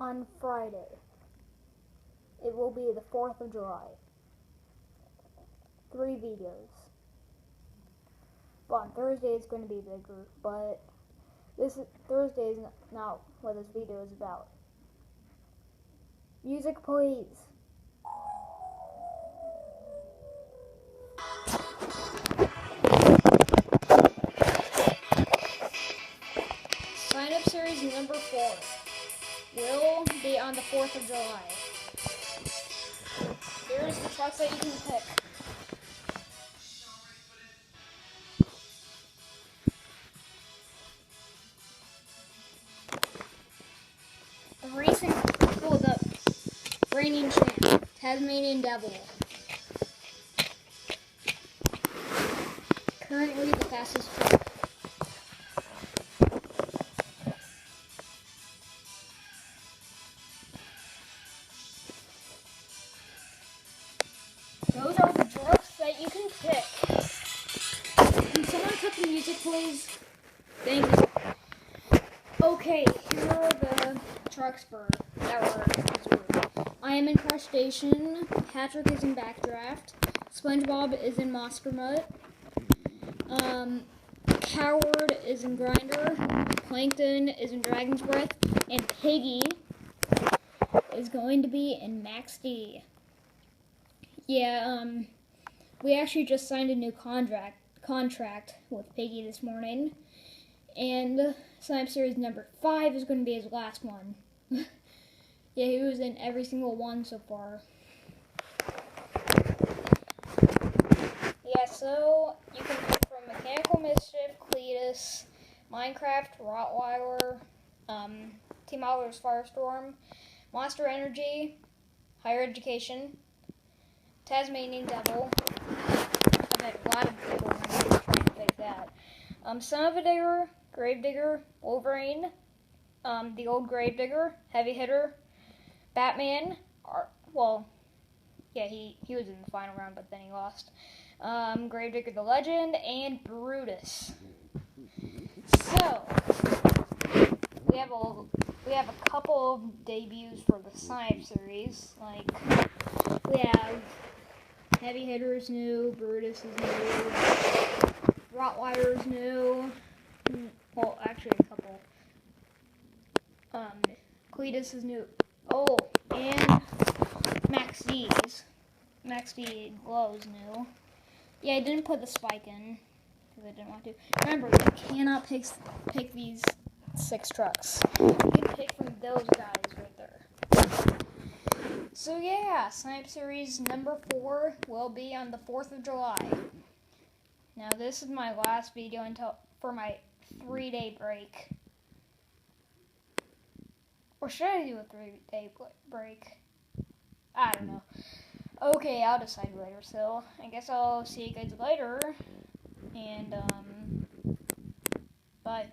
on Friday. It will be the 4th of July. 3 videos. But on Thursday it's going to be bigger, but Thursday is not what this video is about. Music, please. Sign up series number 4 will be on the 4th of July. Here's the trucks that you can pick. The reigning champ, Tasmanian Devil. Currently the fastest truck. Those are the trucks that you can pick. Can someone cut the music, please? Thank you. Okay, here are the trucks that were reserved. I am in Crash Station. Patrick is in Backdraft. SpongeBob is in Monster Mutt. Coward is in Grinder. Plankton is in Dragon's Breath. And Piggy is going to be in Max D. Yeah, we actually just signed a new contract with Piggy this morning. And Sign Up Series number 5 is going to be his last one. Yeah, he was in every single one so far. Yeah, so you can pick from Mechanical Mischief, Cletus, Minecraft, Rottweiler, Team Oliver's Firestorm, Monster Energy, Higher Education, Tasmanian Devil. I bet a lot of people are trying to pick that. Son of a Digger, Gravedigger, Wolverine, the old Gravedigger, Heavy Hitter, Batman, he was in the final round, but then he lost. Gravedigger the Legend, and Brutus. So, we have a couple of debuts for the Sign Up series. Like, we have Heavy Hitter's new, Brutus is new, Rottweiler's new. Well, actually a couple. Cletus is new. Oh, and Max D Glow's new. Yeah, I didn't put the spike in because I didn't want to. Remember, you cannot pick these 6 trucks. You can pick from those guys right there. So yeah, Sign Up Series number 4 will be on the 4th of July. Now this is my last video for my 3-day break. Or should I do a 3-day break? I don't know. Okay, I'll decide later. So I guess I'll see you guys later. And bye.